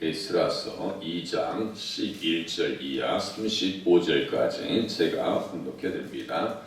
에스라서 2장 11절 이하 35절까지 제가 분독해 드립니다.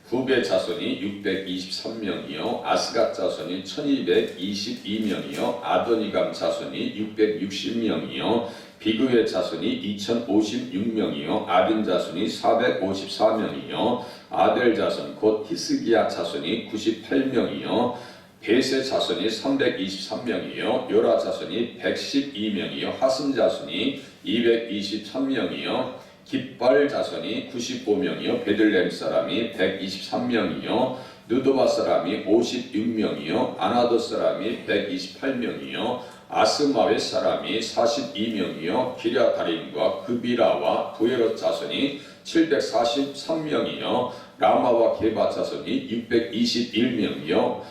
후베 자손이 623명이요 아스갓 자손이 1222명이요 아도니감 자손이 660명이요 비그의 자손이 2056명이요 아딘 자손이 454명이요 아델 자손 곧 히스기야 자손이 98명이요 베세 자손이 323명이요 요라 자손이 112명이요 하슴 자손이 223명이요 깃발 자손이 95명이요 베들레헴 사람이 123명이요 누도바 사람이 56명이요 아나도 사람이 128명이요 아스마웨 사람이 42명이요 기랴다림과 그비라와 부에롯 자손이 743명이요 라마와 게바 자손이 621명이요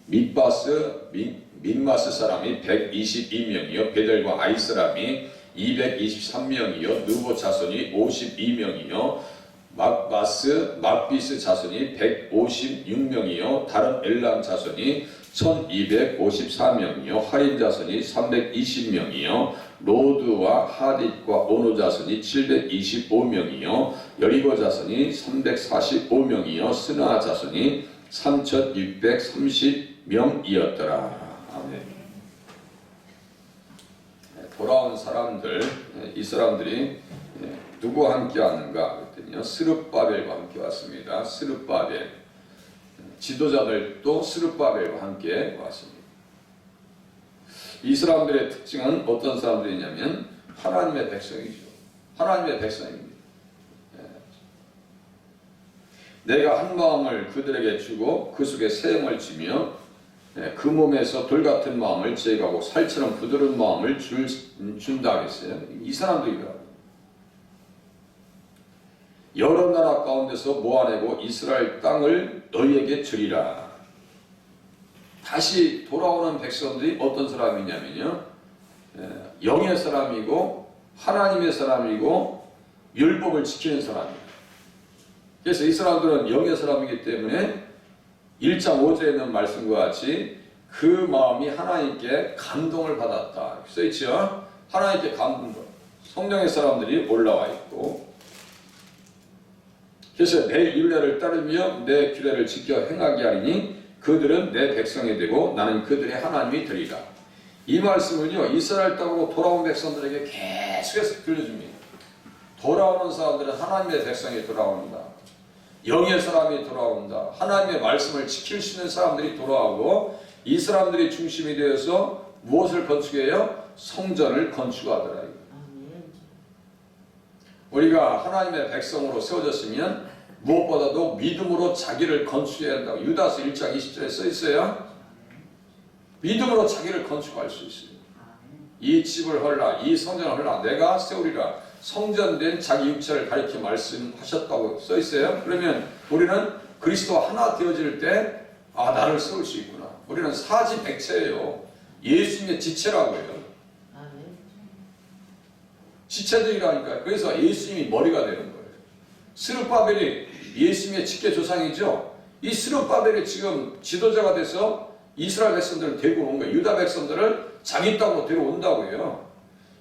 민마스 사람이 122명이요 베델과 아이 사람이 223명이요 누보 자손이 52명이요 막비스 자손이 156명이요 다른 엘람 자손이 1254명이요 하린 자손이 320명이요 로드와 하딧과 오노 자손이 725명이요 여리고 자손이 345명이요 스나 자손이 3630명이었더라. 아멘. 돌아온 사람들, 이 사람들이 누구와 함께 왔는가 그랬더니요 스룹바벨과 함께 왔습니다. 스룹바벨, 지도자들도 스룹바벨과 함께 왔습니다. 이 사람들의 특징은 어떤 사람들이냐면 하나님의 백성이죠. 하나님의 백성입니다. 내가 한 마음을 그들에게 주고 그 속에 새 영을 주며 그 몸에서 돌같은 마음을 제거하고 살처럼 부드러운 마음을 준다 했어요. 이 사람들이다. 여러 나라 가운데서 모아내고 이스라엘 땅을 너희에게 주리라. 다시 돌아오는 백성들이 어떤 사람이냐면요 영의 사람이고 하나님의 사람이고 율법을 지키는 사람이에요. 그래서 이 사람들은 영의 사람이기 때문에 1장 5절에 있는 말씀과 같이 그 마음이 하나님께 감동을 받았다. 써있죠? 하나님께 감동. 성령의 사람들이 올라와 있고 그래서 내 율례를 따르며 내 규례를 지켜 행하게 하리니 그들은 내 백성이 되고 나는 그들의 하나님이 되리라. 이 말씀을요 이스라엘 땅으로 돌아온 백성들에게 계속해서 들려줍니다. 돌아오는 사람들은 하나님의 백성이 돌아옵니다. 영의 사람이 돌아온다. 하나님의 말씀을 지킬 수 있는 사람들이 돌아오고 이 사람들이 중심이 되어서 무엇을 건축해요? 성전을 건축하더라. 우리가 하나님의 백성으로 세워졌으면 무엇보다도 믿음으로 자기를 건축해야 한다고 유다서 1장 20절에 써 있어요. 믿음으로 자기를 건축할 수 있어요. 이 집을 헐라, 이 성전을 헐라, 내가 세우리라. 성전된 자기 육체를 가리켜 말씀하셨다고 써 있어요. 그러면 우리는 그리스도와 하나 되어질 때 나를 세울 수 있구나. 우리는 사지백체예요. 예수님의 지체라고요. 지체들이라니까요. 그래서 예수님이 머리가 되는 거예요. 스룹바벨이 예수님의 직계 조상이죠. 이 스룹바벨이 지금 지도자가 돼서 이스라엘 백성들을 데리고 온 거예요. 유다 백성들을 자기 땅으로 데려온다고요.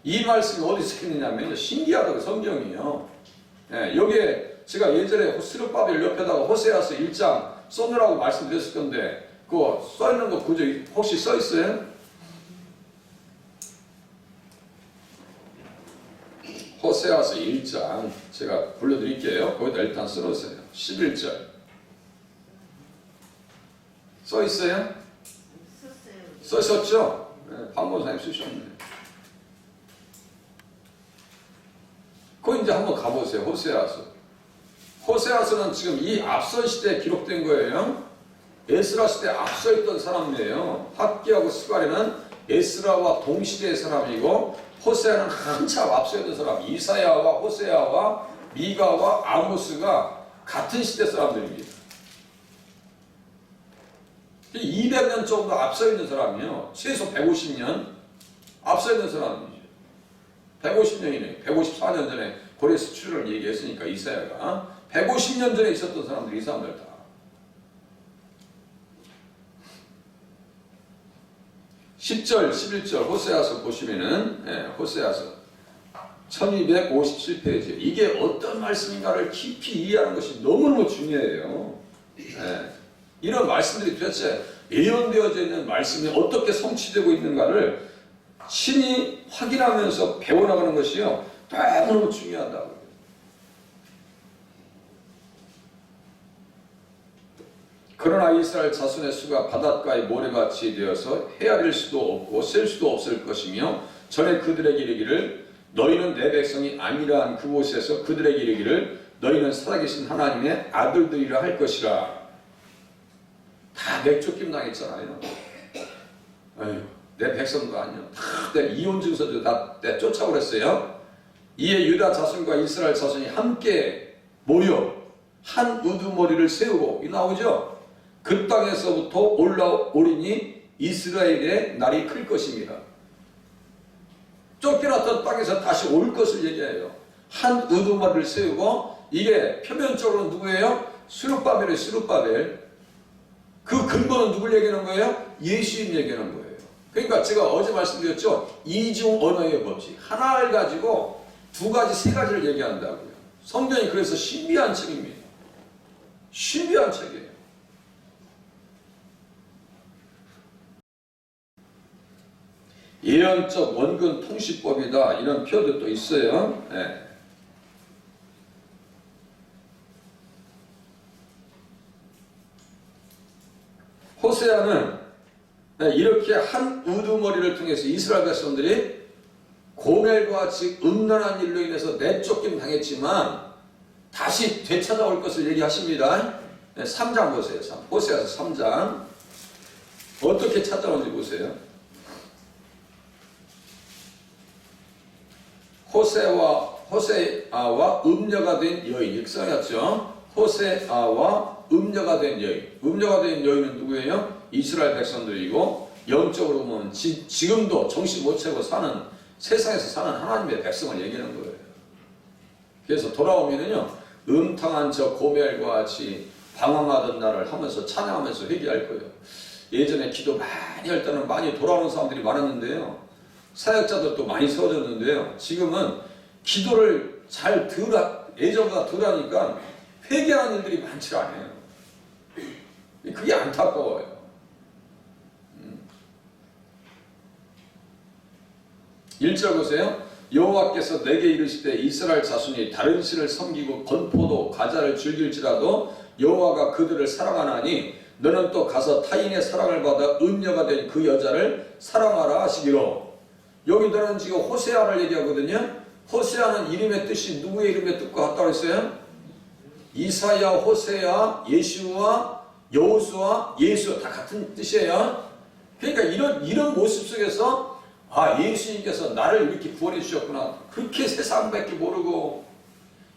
이 말씀이 어디서 있느냐면 신기하다고 성경이요. 여기에 제가 예전에 스룹바벨 옆에다가 호세아서 1장 써놓으라고 말씀드렸을 건데 그거 써있는 거 그저 혹시 써있어요? 호세아서 1장 제가 불러드릴게요. 거기다 일단 써놓으세요. 11절 써있어요? 써있었죠? 박모사님 쓰셨네. 그거 이제 한번 가보세요. 호세아서. 호세아서는 지금 이 앞선 시대에 기록된 거예요. 에스라 시대에 앞서 있던 사람이에요. 학기하고 스가랴는 에스라와 동시대의 사람이고 호세아는 한참 앞서 있던 사람. 이사야와 호세아와 미가와 아모스가 같은 시대 사람들입니다. 200년 정도 앞서 있는 사람이에요. 최소 150년 앞서 있는 사람이죠. 150년이네요. 154년 전에 고레스 출애굽을 얘기했으니까 이사야가 150년 전에 있었던 사람들이 이 사람들 다 10절, 11절 호세아서 보시면은 호세아서 1257페이지 이게 어떤 말씀인가를 깊이 이해하는 것이 너무너무 중요해요. 이런 말씀들이 도대체 예언되어져 있는 말씀이 어떻게 성취되고 있는가를 신이 확인하면서 배워나가는 것이요 너무너무 중요하다고. 그러나 이스라엘 자손의 수가 바닷가의 모래같이 되어서 헤아릴 수도 없고 셀 수도 없을 것이며 전에 그들에게 이르기를 너희는 내 백성이 아니라 그곳에서 그들에게 이르기를 너희는 살아계신 하나님의 아들들이라 할 것이라. 다 맥쫓김 당했잖아요. 아유, 내 백성도 아니요. 다 내 이혼 증서도 다 쫓아버렸어요. 이에 유다 자손과 이스라엘 자손이 함께 모여 한 우두머리를 세우고 이 나오죠. 그 땅에서부터 올라오리니 이스라엘의 날이 클 것입니다. 쫓겨났던 땅에서 다시 올 것을 얘기해요. 한 우두머리를 세우고 이게 표면적으로 누구예요? 스룹바벨이에요. 스룹바벨. 그 근거는 누굴 얘기하는 거예요? 예수님 얘기하는 거예요. 그러니까 제가 어제 말씀드렸죠. 이중 언어의 법칙. 하나를 가지고 두 가지, 세 가지를 얘기한다고요. 성경이 그래서 신비한 책입니다. 신비한 책이에요. 예언적 원근 통시법이다. 이런 표현도 또 있어요. 호세아는 이렇게 한 우두머리를 통해서 이스라엘 백성들이 고멜과 같이 음란한 일로 인해서 내쫓김 당했지만 다시 되찾아올 것을 얘기하십니다. 3장 보세요. 호세아서 3장 어떻게 찾아오는지 보세요. 호세아와 음녀가 된 여인 이렇게 써놨죠. 호세아와 음녀가 된 여인. 음녀가 된 여인은 누구예요? 이스라엘 백성들이고 영적으로 보면 지금도 정신 못 차리고 사는 세상에서 사는 하나님의 백성을 얘기하는 거예요. 그래서 돌아오면은요 음탕한 저 고멜과 같이 방황하던 날을 하면서 찬양하면서 회개할 거예요. 예전에 기도 많이 할 때는 많이 돌아오는 사람들이 많았는데요. 사역자들도 많이 세워졌는데요. 지금은 기도를 잘 예전보다 덜 하니까 회개하는 일들이 많지 않아요. 그게 안타까워요. 1절 보세요. 여호와께서 내게 이르시되 이스라엘 자손이 다른 신을 섬기고 건포도 과자를 즐길지라도 여호와가 그들을 사랑하나니 너는 또 가서 타인의 사랑을 받아 음녀가 된 그 여자를 사랑하라 하시기로. 여기들은 지금 호세아를 얘기하거든요. 호세아는 이름의 뜻이 누구의 이름의 뜻과 같다고 했어요? 이사야, 호세아, 예수와 여호수아, 예수 다 같은 뜻이에요. 그러니까 이런 모습 속에서 예수님께서 나를 이렇게 구원해 주셨구나. 그렇게 세상밖에 모르고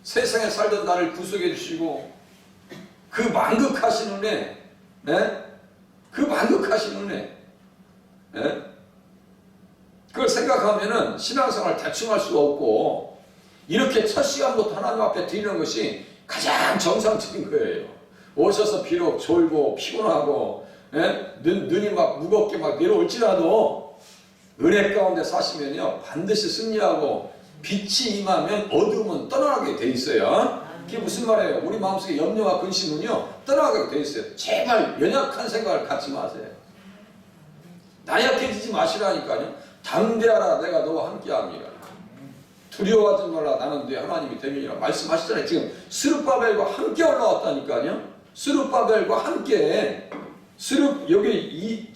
세상에 살던 나를 구속해 주시고 그 만극하신 은혜, 그 만극하신 은혜, 그걸 생각하면은 신앙생활 대충 할 수가 없고 이렇게 첫 시간부터 하나님 앞에 드리는 것이 가장 정상적인 거예요. 오셔서 비록 졸고 피곤하고 눈이 막 무겁게 막 내려올지라도 은혜 가운데 사시면요 반드시 승리하고 빛이 임하면 어두움은 떠나게 돼 있어요. 그게 무슨 말이에요? 우리 마음속에 염려와 근심은요 떠나가게 돼 있어요. 제발 연약한 생각을 갖지 마세요. 나약해지지 마시라니까요. 담대하라 내가 너와 함께함이라. 두려워하지 말라 나는 네 하나님이 됨이라 말씀하시잖아요. 지금 스룹바벨과 함께 올라왔다니까요. 스룹바벨과 함께 여기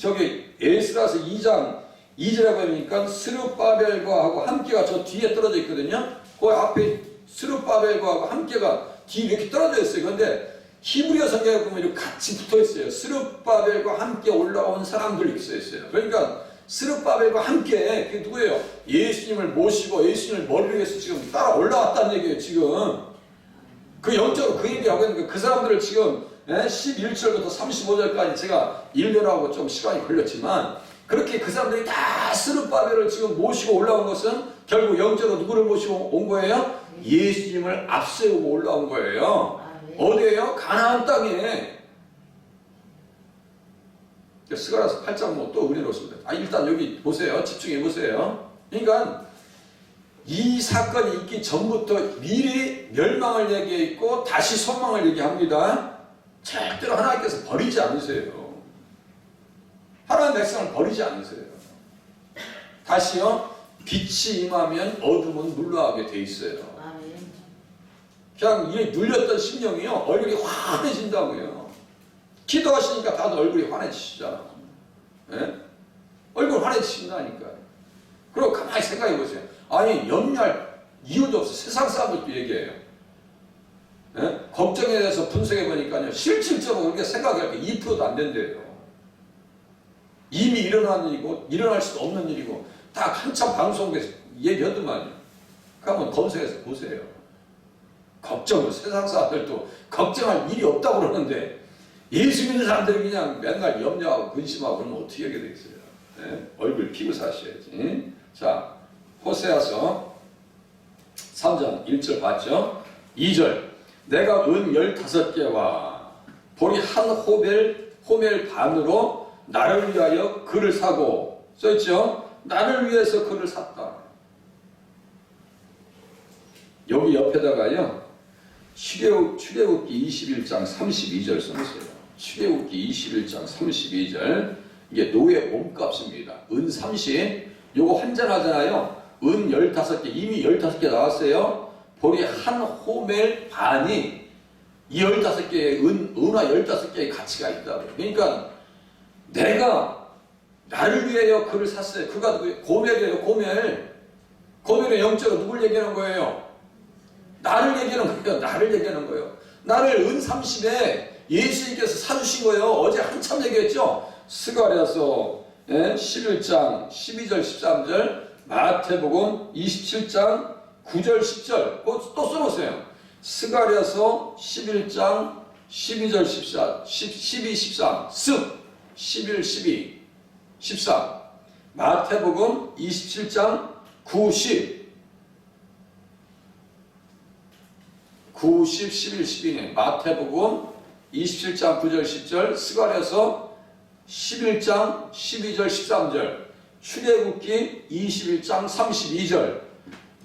에스라서 2장 2절에 보니까 스룹바벨과 하고 함께가 저 뒤에 떨어져 있거든요. 그 앞에 스룹바벨과 하고 함께가 뒤에 이렇게 떨어져 있어요. 그런데 히브리어 성경에 보면 이렇게 같이 붙어 있어요. 스룹바벨과 함께 올라온 사람들 이렇게 써 있어요. 그러니까 스룹바벨과 함께 그게 누구예요? 예수님을 모시고 예수님을 머리로 해서 지금 따라 올라왔다는 얘기예요. 지금 그 영적으로 그 얘기하고 있는 그 사람들을 지금 11절부터 35절까지 제가 읽느라고 좀 시간이 걸렸지만 그렇게 그 사람들이 다 스룹바벨을 지금 모시고 올라온 것은 결국 영적으로 누구를 모시고 온 거예요? 예수님을 앞세우고 올라온 거예요. 어디에요? 가나안 땅에. 스가랴서 8장 뭐 또 은혜롭습니다. 일단 여기 보세요. 집중해 보세요. 그러니까 이 사건이 있기 전부터 미리 멸망을 얘기했고 다시 소망을 얘기합니다. 절대로 하나님께서 버리지 않으세요. 하나님 백성을 버리지 않으세요. 다시요. 빛이 임하면 어둠은 물러가게 돼 있어요. 그냥 이 눌렸던 심령이요. 얼굴이 환해진다고요. 기도하시니까 다들 얼굴이 환해지시잖아. 예? 얼굴 환해지신다니까요. 그리고 가만히 생각해 보세요. 아니 염려할 이유도 없어. 세상 사람들도 얘기해요. 예? 걱정에 대해서 분석해 보니까요. 실질적으로 그렇게 생각할 게 2%도 안 된대요. 이미 일어난 일이고 일어날 수도 없는 일이고 다 한참 방송에서 얘기하더만요. 그 한번 검색해서 보세요. 걱정도 세상 사람들도 걱정할 일이 없다고 그러는데 예수 믿는 사람들이 그냥 맨날 염려하고 근심하고 그러면 어떻게 하게 되겠어요? 네? 얼굴 피고 사셔야지. 자, 호세아서 3장 1절 봤죠? 2절 내가 은 15개와 보리 한 호멜 반으로 나를 위하여 그를 사고 써있죠? 나를 위해서 그를 샀다. 여기 옆에다가요. 출애굽기 21장 32절 써놓으세요. 출애굽기 21장 32절 이게 노예 몸값입니다. 은 30, 요거 환전하잖아요. 은 15개, 이미 15개 나왔어요. 보리 한 호멜 반이 이 15개의 은화 15개의 가치가 있다고. 그러니까 내가 나를 위하여 그를 샀어요. 그가 누구예요? 고멜이에요. 고멜의 영적으로 누굴 얘기하는 거예요? 나를 얘기하는 거예요. 나를 얘기하는 거예요. 나를 은 30에 예수님께서 사주신 거예요. 어제 한참 얘기했죠. 스가랴서 11장 12절 13절 마태복음 27장 9절 10절 또 써놓으세요. 스가랴서 11장 12절 14 12 13 습 11 12 13 마태복음 27장 9 10 9, 10, 11, 12네. 마태복음 27장 9절 10절 스가랴서 11장 12절 13절 출애굽기 21장 32절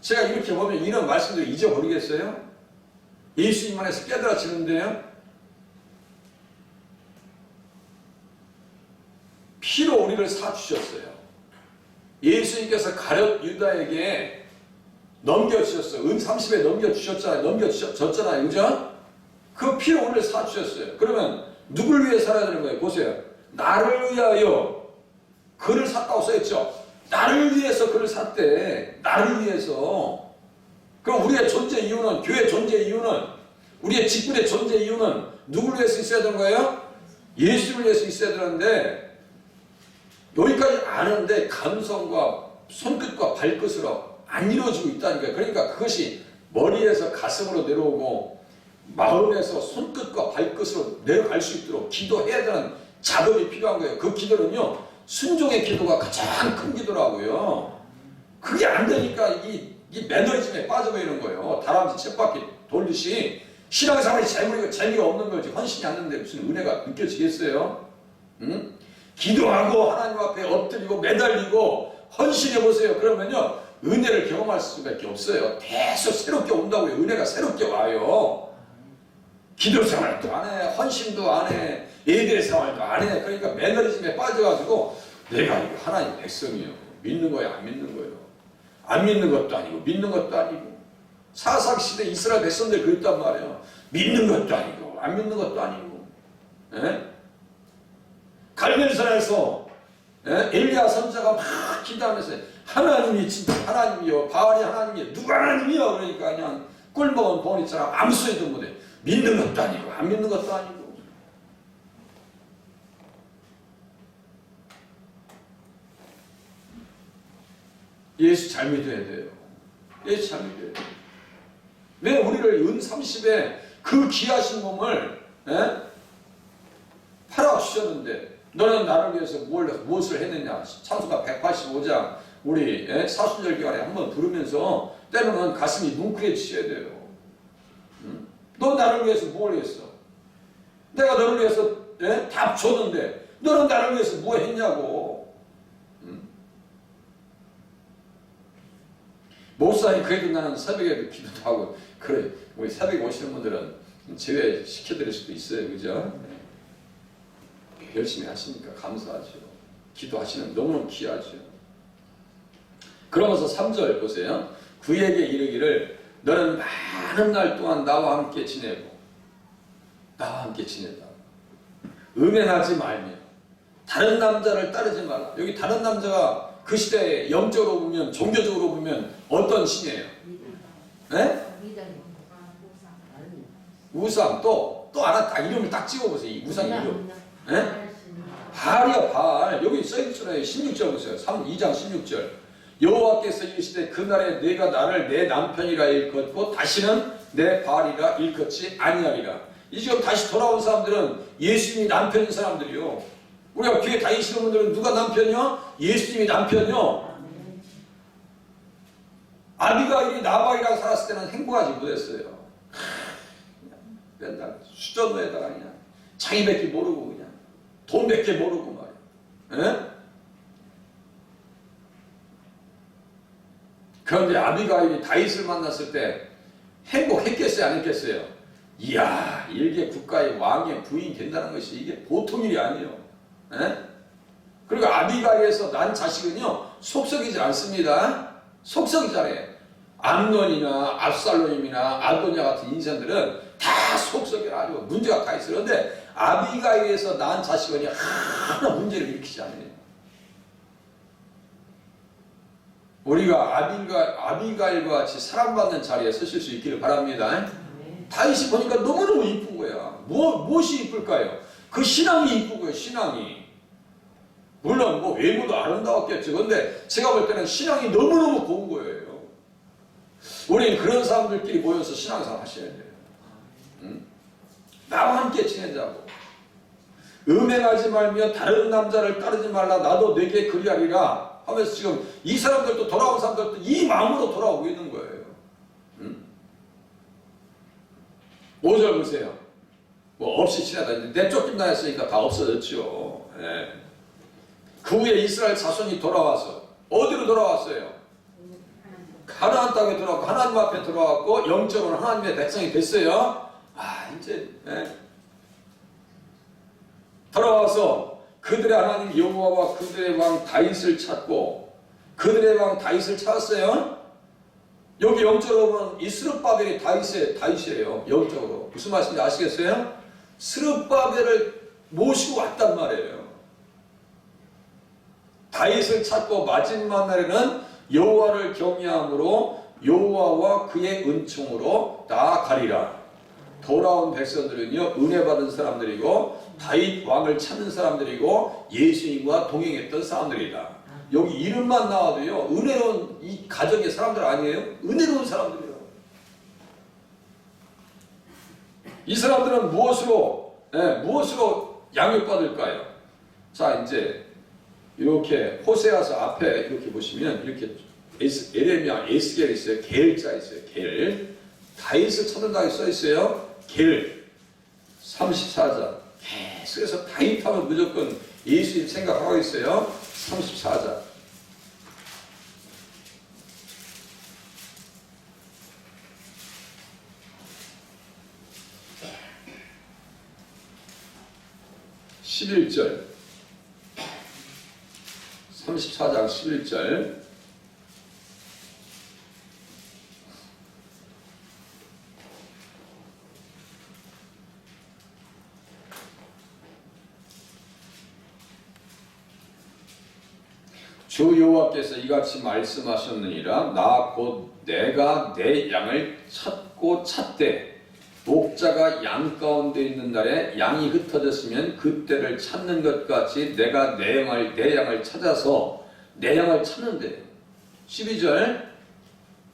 제가 이렇게 보면 이런 말씀들 잊어버리겠어요? 예수님 안에서 깨달아지는데요. 피로 우리를 사주셨어요. 예수님께서 가룟 유다에게 넘겨주셨어요. 은 30에 넘겨주셨잖아요. 그죠? 그 피로 우리를 사주셨어요. 그러면 누굴 위해 살아야 되는 거예요? 보세요. 나를 위하여 그를 샀다고 써있죠. 나를 위해서 그를 샀대. 나를 위해서. 그럼 우리의 존재 이유는, 교회 존재 이유는, 우리의 직분의 존재 이유는 누굴 위해서 있어야 되는 거예요? 예수를 위해서 있어야 되는데 여기까지 아는데 감성과 손끝과 발끝으로 안 이루어지고 있다니까요. 그러니까 그것이 머리에서 가슴으로 내려오고 마음에서 손끝과 발끝으로 내려갈 수 있도록 기도해야 되는 작업이 필요한 거예요. 그 기도는요. 순종의 기도가 가장 큰 기도라고요. 그게 안 되니까 이 매너리즘에 빠져버리는 거예요. 다람쥐 쳇바퀴 돌듯이 신앙생활이 재미가 없는 거지. 헌신이 안 되는데 무슨 은혜가 느껴지겠어요? 응? 기도하고 하나님 앞에 엎드리고 매달리고 헌신해보세요. 그러면요. 은혜를 경험할 수밖에 없어요. 계속 새롭게 온다고요. 은혜가 새롭게 와요. 기도 생활도 안 해. 헌신도 안 해. 예배의 생활도 안 해. 그러니까 매너리즘에 빠져가지고 내가 이거 하나님 백성이요. 믿는 거예요? 안 믿는 거예요? 안 믿는 것도 아니고 믿는 것도 아니고 사사기시대 이스라엘 백성들 그랬단 말이에요. 믿는 것도 아니고 안 믿는 것도 아니고 갈멜산에서 엘리야 선자가 막 기도하면서 하나님이 진짜 하나님이요 바알이 하나님이요 누가 하나님이요 그러니까 그냥 꿀먹은 보니처럼 아무 소리도 못해. 믿는 것도 아니고 안 믿는 것도 아니고 예수 잘 믿어야 돼요. 예수 잘 믿어야 돼요. 왜 우리를 은 30에 그 귀하신 몸을 팔아주셨는데 너는 나를 위해서 무엇을 했느냐. 찬송가 185장 우리 사순절 기간에 한번 부르면서 때로는 가슴이 뭉클해지셔야 돼요. 너 나를 위해서 뭘 했어? 내가 너를 위해서 답 줬는데 너는 나를 위해서 뭐 했냐고. 목사님, 그래도 나는 새벽에도 기도도 하고, 그래, 우리 새벽에 오시는 분들은 제외시켜드릴 수도 있어요. 그죠? 열심히 하시니까 감사하죠. 기도하시는 너무너무 귀하죠. 그러면서 3절 보세요. 그에게 이르기를 너는 많은 날 동안 나와 함께 지내고 나와 함께 지내다. 음행하지 말며 다른 남자를 따르지 말라. 여기 다른 남자가 그 시대에 영적으로 보면, 종교적으로 보면 어떤 신이에요? 네? 우상. 또 하나 딱 이름을 딱 찍어보세요. 이 우상 이름. 네? 바알이야, 바알. 여기 써있잖아요. 16절 보세요. 2장 16절. 여호와께서 이르시되 그날에 내가 나를 내 남편이라 일컫고 다시는 내 바알이라 일컫지 아니하리라. 이 지금 다시 돌아온 사람들은 예수님이 남편인 사람들이요. 우리가 교회 다니시는 분들은 누가 남편이요? 예수님이 남편이요. 아비가일이 나발이랑 살았을 때는 행복하지 못했어요. 맨날 수전노에다가 그냥 창의밖에 모르고 그냥 돈밖에 모르고 말이야. 에? 그런데 아비가일이 다윗을 만났을 때 행복했겠어요? 안 했겠어요? 이야, 일개 국가의 왕의 부인이 된다는 것이 이게 보통 일이 아니에요. 에? 그리고 아비가일에서 난 자식은요 속썩이지 않습니다. 속썩이지 않아요. 암논이나 압살롬이나 아도냐 같은 인생들은 다 속썩여 아주 문제가 다 있어요. 그런데 아비가일에서 난 자식은 하나 문제를 일으키지 않아요. 우리가 아비가일과 같이 사랑받는 자리에 서실 수 있기를 바랍니다. 다윗이 보니까 너무너무 이쁜 거야. 무엇이 이쁠까요? 그 신앙이 이쁜 거예요. 신앙이. 물론 뭐 외모도 아름다웠겠죠. 그런데 제가 볼 때는 신앙이 너무너무 고운 거예요. 우리는 그런 사람들끼리 모여서 신앙생활 하셔야 돼요. 응? 나와 함께 지내자고. 음행하지 말며 다른 남자를 따르지 말라. 나도 내게 그리하리라 하면서 지금 이 사람들도 돌아온 사람들도 이 마음으로 돌아오고 있는 거예요. 응? 5절 보세요. 뭐 없이 지내다. 내쫓긴다 했으니까 다 없어졌죠. 네. 그 후에 이스라엘 자손이 돌아와서 어디로 돌아왔어요? 가나안 땅에 돌아왔고 하나님 앞에 돌아왔고 영적으로 하나님의 백성이 됐어요. 이제 돌아와서 그들의 하나님 여호와와 그들의 왕 다윗을 찾고 그들의 왕 다윗을 찾았어요. 여기 영적으로 보면 이 스룹바벨이 다윗이에요. 영적으로 무슨 말씀인지 아시겠어요? 스룹바벨을 모시고 왔단 말이에요. 다윗을 찾고 마지막 날에는 여호와를 경외함으로 여호와와 그의 은총으로 나아가리라. 돌아온 백성들은요 은혜 받은 사람들이고 다윗 왕을 찾는 사람들이고 예수님과 동행했던 사람들이다. 여기 이름만 나와도요 은혜로운 이 가정의 사람들 아니에요? 은혜로운 사람들이에요. 이 사람들은 무엇으로 양육받을까요? 자, 이제 이렇게 호세아서 앞에 이렇게 보시면 이렇게 에레미야 에스겔이 있어요. 겔자 있어요. 겔. 다윗을 찾는다고 써 있어요. 겔. 34장. 계속해서 다윗 하면 무조건 예수님 생각하고 있어요. 34장. (11절) 34장 11절. 주 여호와께서 이같이 말씀하셨느니라. 나 곧 내가 내 양을 찾고 찾되 목자가 양 가운데 있는 날에 양이 흩어졌으면 그때를 찾는 것 같이 내가 내 양을 찾아서 내 양을 찾는데 12절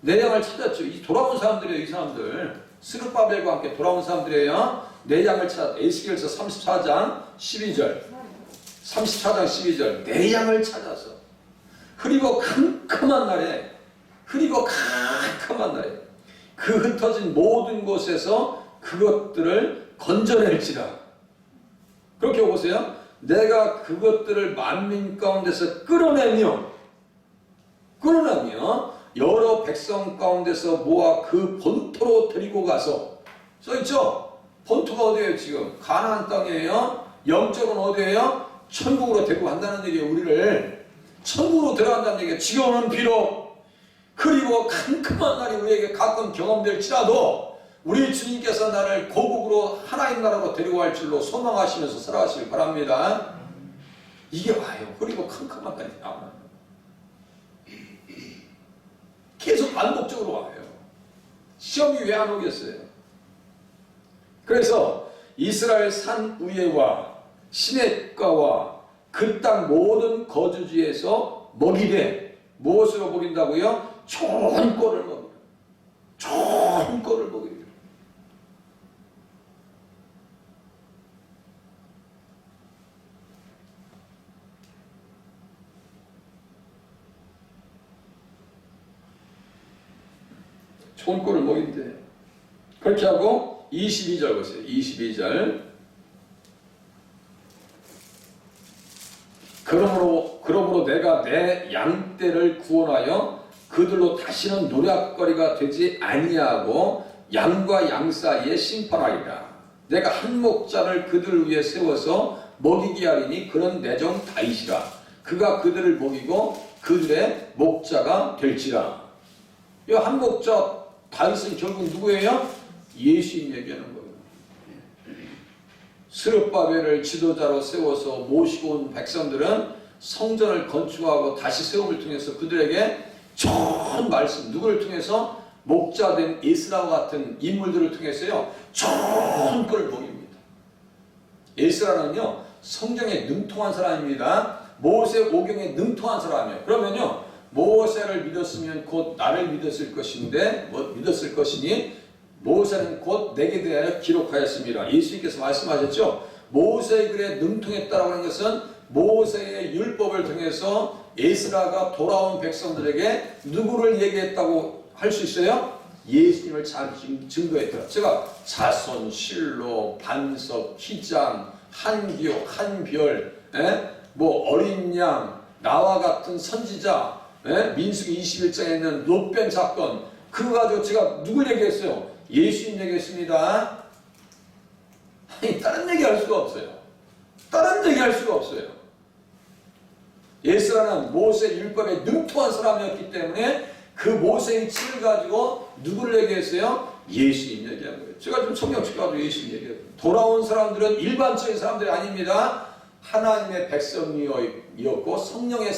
내 양을 찾았죠. 이 돌아온 사람들이에요. 이 사람들 스룹바벨과 함께 돌아온 사람들이에요. 내 양을 찾아. 에스겔서 34장 12절 34장 12절 내 양을 찾아서 흐리고 캄캄한 날에 그 흩어진 모든 곳에서 그것들을 건져낼지라. 그렇게 보세요. 내가 그것들을 만민 가운데서 끌어내며 여러 백성 가운데서 모아 그 본토로 데리고 가서, 써있죠? 본토가 어디예요? 지금 가나안 땅이에요. 영적은 어디예요? 천국으로 데리고 간다는 얘기예요. 우리를 천국으로 데려간다는 얘기예요. 지금은 비록 그리고 캄캄한 날이 우리에게 가끔 경험될지라도 우리 주님께서 나를 고국으로 하나님 나라로 데리고 갈 줄로 소망하시면서 살아가시길 바랍니다. 이게 와요. 그리고 캄캄한 날이 나와요. 계속 반복적으로 와요. 시험이 왜 안 오겠어요? 그래서 이스라엘 산 위에와 시냇가와 그 땅 모든 거주지에서 먹이되, 무엇으로 먹인다고요? 좋은 꼴을 먹여요. 좋은 꼴을 먹여요. 좋은 꼴을 먹인대. 그렇게 하고 22절 보세요. 22절. 그러므로 내가 내 양떼를 구원하여 그들로 다시는 노략거리가 되지 아니하고 양과 양 사이에 심판하리라. 내가 한 목자를 그들 위에 세워서 먹이게 하리니 그는 내 종 다윗이라. 그가 그들을 먹이고 그들의 목자가 될지라. 이 한 목자 다윗은 결국 누구예요? 예수님 얘기하는 거예요. 스룹바벨을 지도자로 세워서 모시고 온 백성들은 성전을 건축하고 다시 세움을 통해서 그들에게 좋은 말씀, 누구를 통해서? 목자된 에스라와 같은 인물들을 통해서요, 좋은 꼴을 먹입니다. 에스라는요, 성경에 능통한 사람입니다. 모세 오경에 능통한 사람이에요. 그러면요, 모세를 믿었으면 곧 나를 믿었을 것인데, 믿었을 것이니 모세는 곧 내게 대하여 기록하였습니다. 예수님께서 말씀하셨죠. 모세의 글에 능통했다라고 하는 것은 모세의 율법을 통해서 에스라가 돌아온 백성들에게 누구를 얘기했다고 할 수 있어요? 예수님을 잘 증거했다. 제가 자손, 실로, 반석, 희장, 한기호, 한별, 뭐 어린 양, 나와 같은 선지자, 민수기 21장에 있는 롯뱀 사건, 그거 가지고 제가 누굴 얘기했어요? 예수님 얘기했습니다. 아니, 다른 얘기 할 수가 없어요. 다른 얘기 할 수가 없어요. 에스라는 모세 율법에 능통한 사람이었기 때문에 그 모세의 칠을 가지고 누구를 얘기했어요? 예수님 얘기한 거예요. 제가 좀 성경 측가지고 예수님 얘기해요. 돌아온 사람들은 일반적인 사람들이 아닙니다. 하나님의 백성이었고 성령의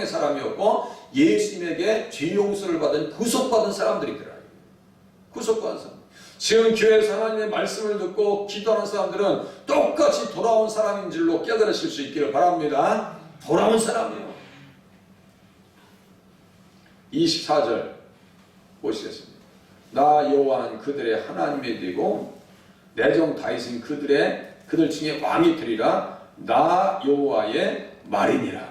사람이었고 예수님에게 죄 용서를 받은 구속받은 사람들이더라. 구속받은 사람. 지금 교회에서 하나님의 말씀을 듣고 기도하는 사람들은 똑같이 돌아온 사람인 줄로 깨달으실 수 있기를 바랍니다. 돌아온 사람이에요. 24절 보시겠습니다. 나 여호와는 그들의 하나님이 되고 내 종 다윗은 그들 중에 왕이 되리라. 나 여호와의 말이니라.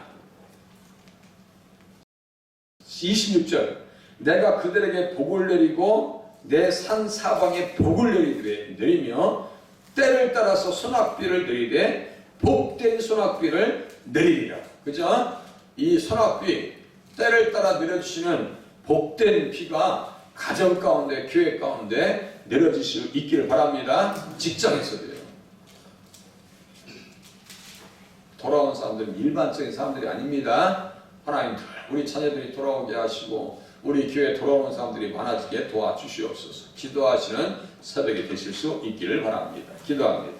26절 내가 그들에게 복을 내리고 내 산 사방에 복을 내리며 때를 따라서 소낙비를 내리되 복된 소낙비를 내리리라. 그죠? 이 소낙비 때를 따라 내려주시는 복된 비가 가정 가운데 교회 가운데 내려질 수 있기를 바랍니다. 직장에서도요. 돌아온 사람들은 일반적인 사람들이 아닙니다. 하나님 우리 자녀들이 돌아오게 하시고 우리 교회에 돌아오는 사람들이 많아지게 도와주시옵소서. 기도하시는 새벽이 되실 수 있기를 바랍니다. 기도합니다.